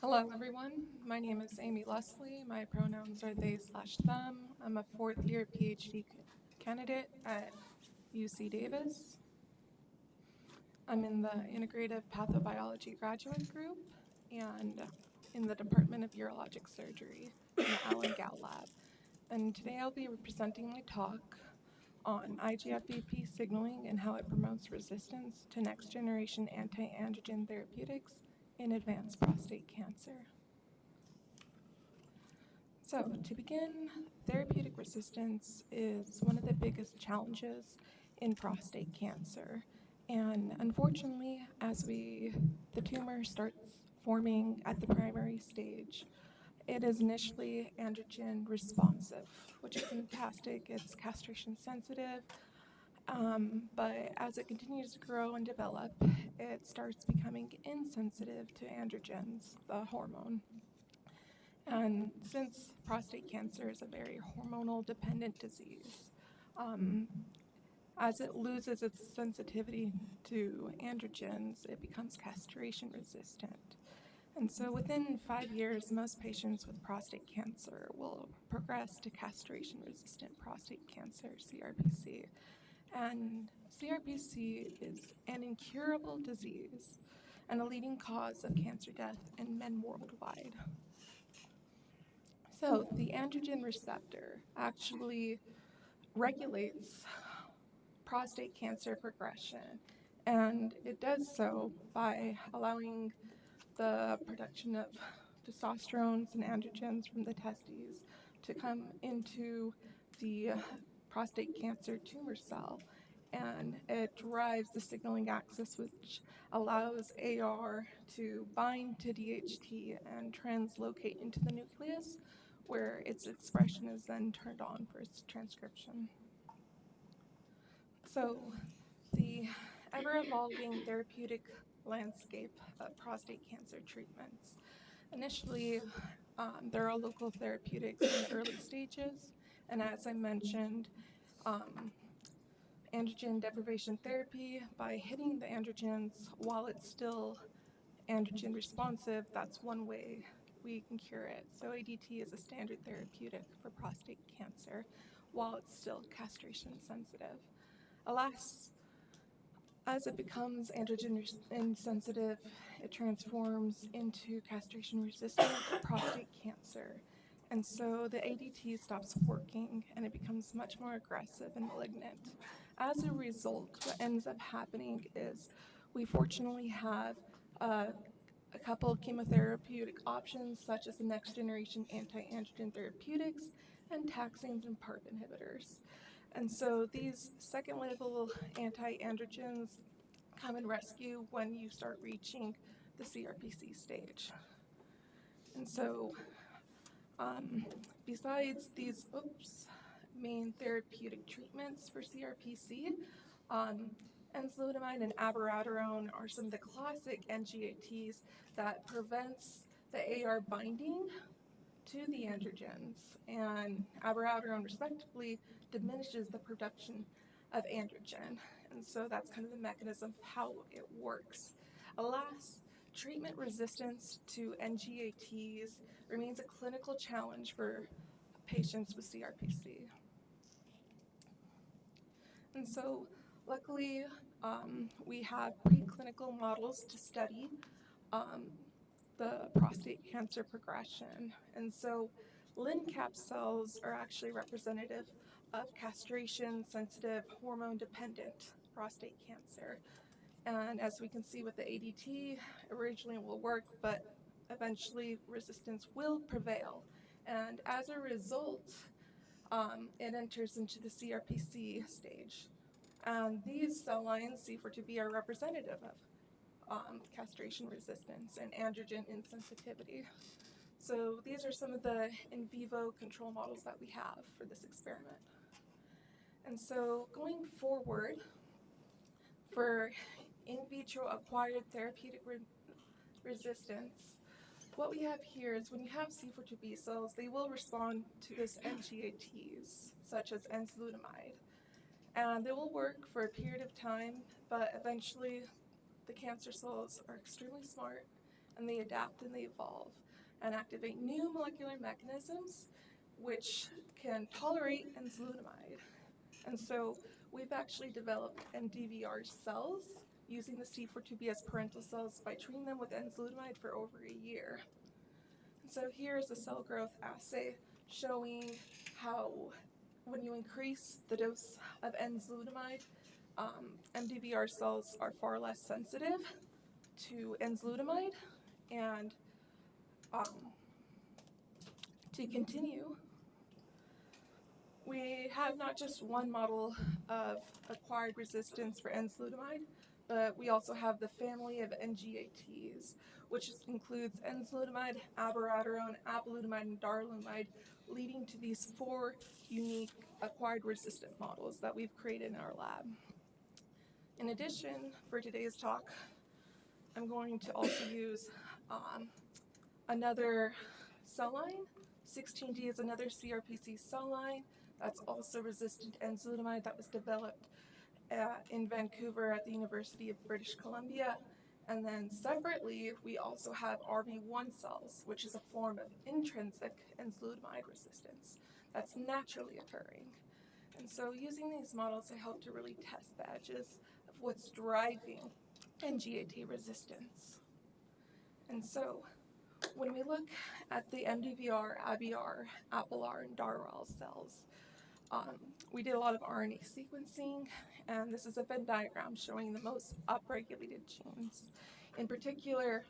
Hello, everyone. My name is Amy Leslie. My pronouns are they/them. I'm a fourth year PhD candidate at UC Davis. I'm in the Integrative Pathobiology graduate group and in the Department of Urologic Surgery in the Allen Gow Lab. And today I'll be presenting my talk on IGF-BP signaling and how it promotes resistance to next-generation anti-androgen therapeutics in advanced prostate cancer. So, to begin, therapeutic resistance is one of the biggest challenges in prostate cancer. And unfortunately, as the tumor starts forming at the primary stage, it is initially androgen responsive, which is fantastic. It's castration sensitive, but as it continues to grow and develop, it starts becoming insensitive to androgens, the hormone. And since prostate cancer is a very hormonal dependent disease, as it loses its sensitivity to androgens, it becomes castration resistant. And so within 5 years, most patients with prostate cancer will progress to castration resistant prostate cancer, CRPC. And CRPC is an incurable disease and a leading cause of cancer death in men worldwide. So the androgen receptor actually regulates prostate cancer progression, and it does so by allowing the production of testosterone and androgens from the testes to come into the prostate cancer tumor cell, and it drives the signaling axis, which allows AR to bind to DHT and translocate into the nucleus, where its expression is then turned on for its transcription. So the ever-evolving therapeutic landscape of prostate cancer treatments. Initially, there are local therapeutics in the early stages, and as I mentioned, androgen deprivation therapy by hitting the androgens while it's still androgen responsive, that's one way we can cure it. So ADT is a standard therapeutic for prostate cancer while it's still castration sensitive. Alas, as it becomes androgen insensitive, it transforms into castration resistant prostate cancer. And so the ADT stops working and it becomes much more aggressive and malignant. As a result, what ends up happening is we fortunately have a couple of chemotherapeutic options, such as the next generation anti-androgen therapeutics and taxanes and PARP inhibitors. And so these second level anti-androgens come and rescue when you start reaching the CRPC stage. And so besides these main therapeutic treatments for CRPC, enzalutamide and abiraterone are some of the classic NGATs that prevents the AR binding to the androgens, and abiraterone respectively diminishes the production of androgen. And so that's kind of the mechanism of how it works. Alas, treatment resistance to NGATs remains a clinical challenge for patients with CRPC. And so luckily, we have preclinical models to study the prostate cancer progression. And so LNCAP cells are actually representative of castration-sensitive, hormone-dependent prostate cancer. And as we can see with the ADT, originally it will work, but eventually resistance will prevail. And as a result, it enters into the CRPC stage. And these cell lines, C4-2b, are representative of castration resistance and androgen insensitivity. So these are some of the in vivo control models that we have for this experiment. And so going forward, for in vitro acquired therapeutic resistance, what we have here is when you have C4-2b cells, they will respond to this NGATs, such as enzalutamide. And they will work for a period of time, but eventually the cancer cells are extremely smart and they adapt and they evolve and activate new molecular mechanisms which can tolerate enzalutamide. And so we've actually developed MDVR cells using the C42B as parental cells by treating them with enzalutamide for over a year. And so here's a cell growth assay showing how when you increase the dose of enzalutamide, MDVR cells are far less sensitive to enzalutamide. And to continue, we have not just one model of acquired resistance for enzalutamide, but we also have the family of NGATs, which includes enzalutamide, abiraterone, apalutamide, and darolutamide, leading to these 4 unique acquired resistant models that we've created in our lab. In addition, for today's talk, I'm going to also use another cell line. 16D is another CRPC cell line that's also resistant to enzalutamide that was developed in Vancouver at the University of British Columbia. And then separately, we also have RB1 cells, which is a form of intrinsic enzalutamide resistance that's naturally occurring. And so using these models, I hope to really test the edges of what's driving NGAT resistance. And so when we look at the MDVR, ABR, APLR, and DARL cells, we did a lot of RNA sequencing, and this is a Venn diagram showing the most upregulated genes. In particular,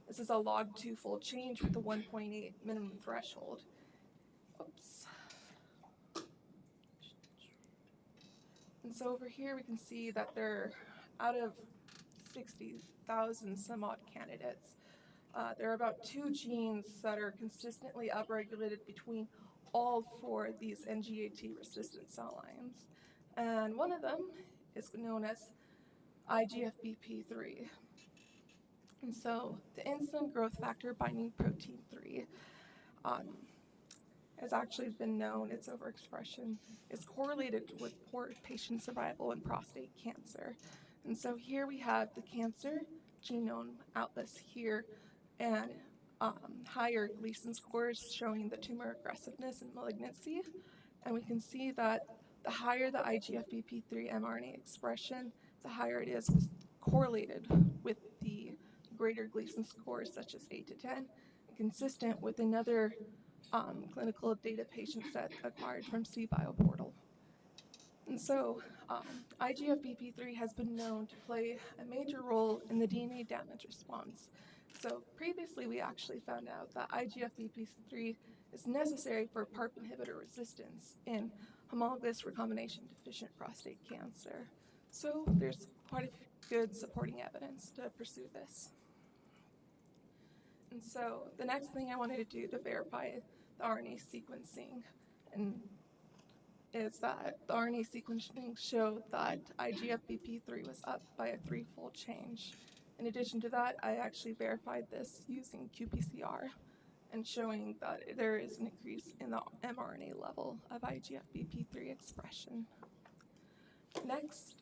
this is a log2 fold change with a 1.8 minimum threshold. Oops. And so over here we can see that there are, out of 60,000 some odd candidates, there are about 2 genes that are consistently upregulated between all 4 of these NGAT resistant cell lines. And one of them is known as IGFBP3. And so the insulin growth factor binding protein 3 has actually been known, its overexpression is correlated with poor patient survival in prostate cancer. And so here we have the cancer genome atlas here, and higher Gleason scores showing the tumor aggressiveness and malignancy. And we can see that the higher the IGFBP3 mRNA expression, the higher it is correlated with the greater Gleason scores, such as 8 to 10, consistent with another clinical data patient set acquired from CBioPortal. And so IGFBP3 has been known to play a major role in the DNA damage response. So previously we actually found out that IGFBP3 is necessary for PARP inhibitor resistance in homologous recombination deficient prostate cancer. So there's quite a good supporting evidence to pursue this. And so the next thing I wanted to do to verify the RNA sequencing is that the RNA sequencing showed that IGFBP3 was up by a 3-fold change. In addition to that, I actually verified this using qPCR and showing that there is an increase in the mRNA level of IGFBP3 expression. Next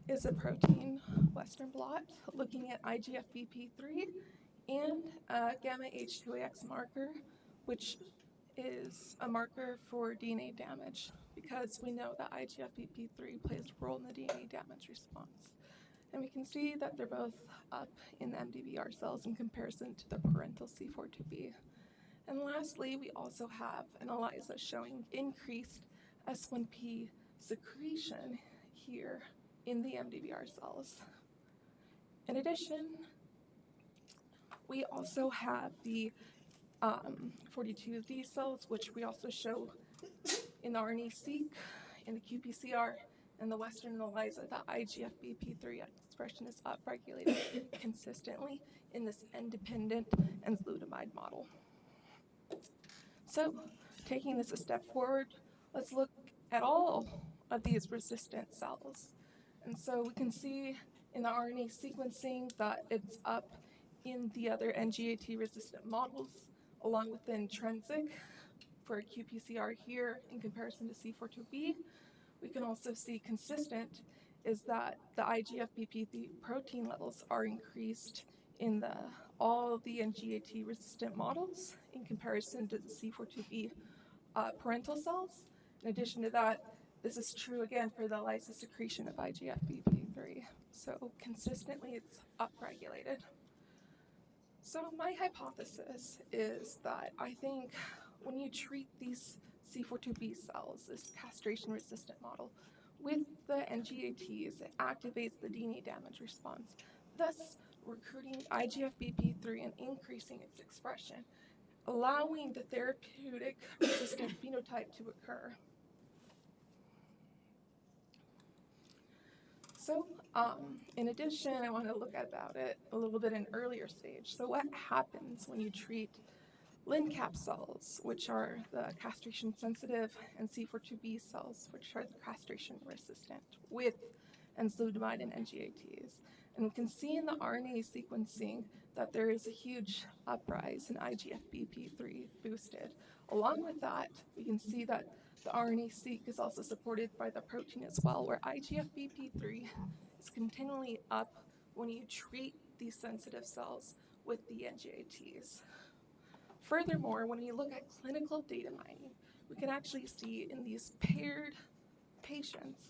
is a protein Western blot looking at IGFBP3 and a gamma H2AX marker, which is a marker for DNA damage, because we know that IGFBP3 plays a role in the DNA damage response. And we can see that they're both up in the MDVR cells in comparison to the parental C42B. And lastly, we also have an ELISA showing increased S1P secretion here in the MDVR cells. In addition, we also have the 42D cells, which we also show in the RNA-seq, in the qPCR, and the Western ELISA, that IGFBP3 expression is upregulated consistently in this independent enzalutamide model. So, taking this a step forward, let's look at all of these resistant cells. And so we can see in the RNA sequencing that it's up in the other NGAT resistant models, along with the intrinsic for qPCR here in comparison to C42B. We can also see consistent is that the IGFBP3 protein levels are increased in the all the NGAT resistant models in comparison to the C42B parental cells. In addition to that, this is true again for the lysosecretion of IGF-BP3. So consistently it's upregulated. So my hypothesis is that I think when you treat these C42B cells, this castration-resistant model, with the NGATs, it activates the DNA damage response, thus recruiting IGF-BP3 and increasing its expression, allowing the therapeutic resistant phenotype to occur. So, in addition, I want to look about it a little bit in earlier stage. So what happens when you treat LNCAP cells, which are the castration-sensitive, and C42B cells, which are the castration-resistant, with enzalutamide and NGATs? And we can see in the RNA sequencing that there is a huge uprise in IGF-BP3 boosted. Along with that, we can see that the RNA-seq is also supported by the protein as well, where IGF-BP3 is continually up when you treat these sensitive cells with the NGATs. Furthermore, when we look at clinical data mining, we can actually see in these paired patients,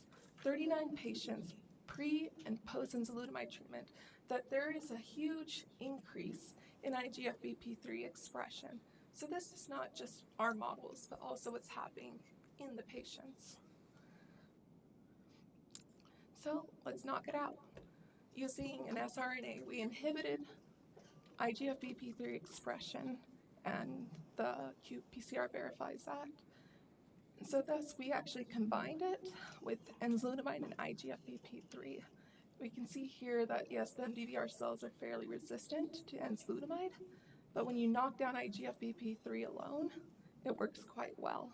39 patients pre and post enzalutamide treatment, that there is a huge increase in IGF-BP3 expression. So this is not just our models, but also what's happening in the patients. So let's knock it out. Using an siRNA, we inhibited IGF-BP3 expression, and the qPCR verifies that. And so thus, we actually combined it with enzalutamide and IGF-BP3. We can see here that, yes, the MDVR cells are fairly resistant to enzalutamide, but when you knock down IGF-BP3 alone, it works quite well.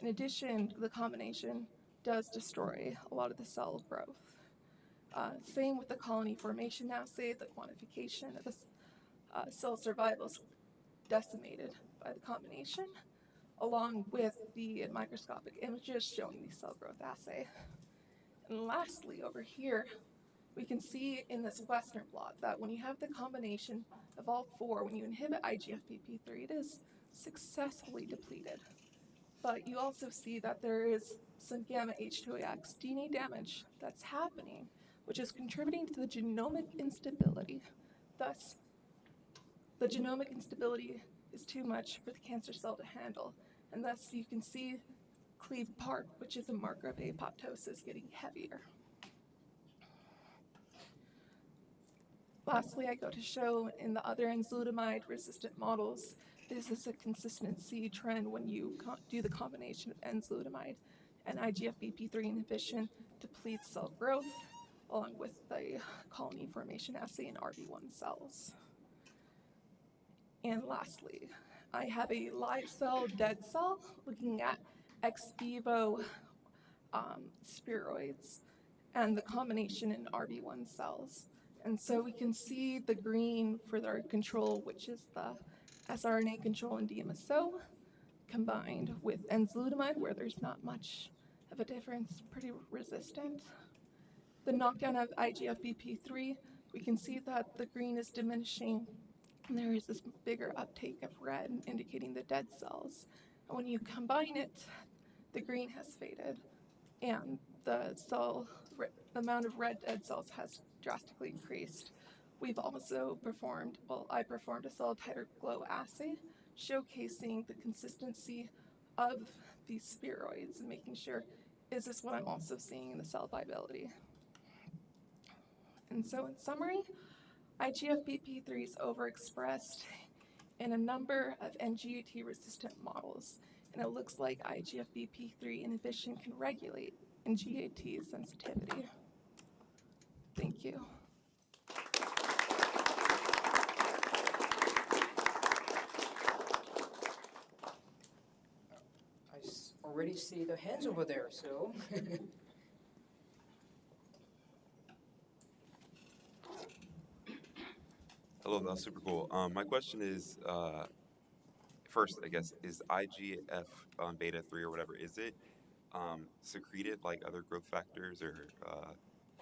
In addition, the combination does destroy a lot of the cell growth. Same with the colony formation assay, the quantification of the cell survival is decimated by the combination, along with the microscopic images showing the cell growth assay. And lastly, over here, we can see in this Western blot that when you have the combination of all four, when you inhibit IGF-BP3, it is successfully depleted. But you also see that there is some gamma H2AX DNA damage that's happening, which is contributing to the genomic instability. Thus, the genomic instability is too much for the cancer cell to handle, and thus you can see cleaved PARP, which is a marker of apoptosis, getting heavier. Lastly, I go to show in the other enzalutamide-resistant models, this is a consistency trend when you do the combination of enzalutamide and IGF-BP3 inhibition depletes cell growth, along with the colony formation assay in RB1 cells. And lastly, I have a live cell, dead cell, looking at ex vivo spheroids and the combination in RB1 cells. And so we can see the green for our control, which is the siRNA control in DMSO, combined with enzalutamide, where there's not much of a difference, pretty resistant. The knockdown of IGF-BP3, we can see that the green is diminishing, and there is this bigger uptake of red, indicating the dead cells. And when you combine it, the green has faded, and the amount of red dead cells has drastically increased. We've also performed, I performed a cell titer glow assay, showcasing the consistency of these spheroids and making sure, is this what I'm also seeing in the cell viability? And so in summary, IGF-BP3 is overexpressed in a number of NGAT-resistant models, and it looks like IGF-BP3 inhibition can regulate NGAT sensitivity. Thank you. I already see the hands over there, so. Hello, that's super cool. My question is, first, I guess, is IGF beta 3 or whatever, is it secreted like other growth factors, or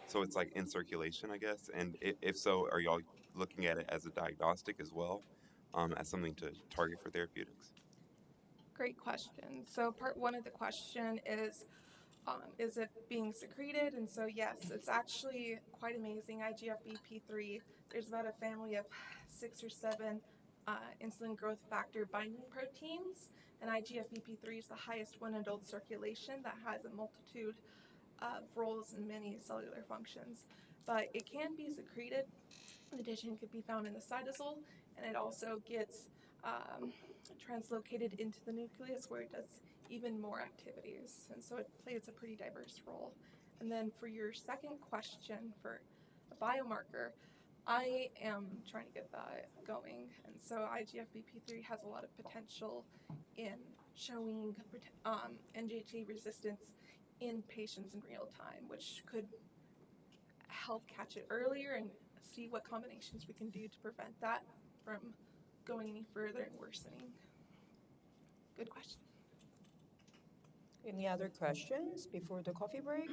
So it's like in circulation, I guess. And if so, are y'all looking at it as a diagnostic as well, as something to target for therapeutics? Great question. So part one of the question is it being secreted? And so yes, it's actually quite amazing. IGF-BP3. There's about a family of 6 or 7 insulin growth factor binding proteins, and IGF-BP3 is the highest one in adult circulation that has a multitude of roles in many cellular functions. But it can be secreted. In addition, it could be found in the cytosol, and it also gets translocated into the nucleus where it does even more activities. And so it plays a pretty diverse role. And then for your second question for a biomarker, I am trying to get that going. And so IGF-BP3 has a lot of potential in showing NGAT resistance in patients in real time, which could help catch it earlier and see what combinations we can do to prevent that from going any further and worsening. Good question. Any other questions before the coffee break?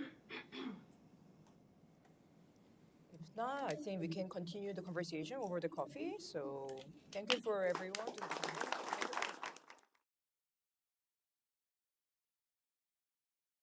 If not, I think we can continue the conversation over the coffee. So thank you for everyone to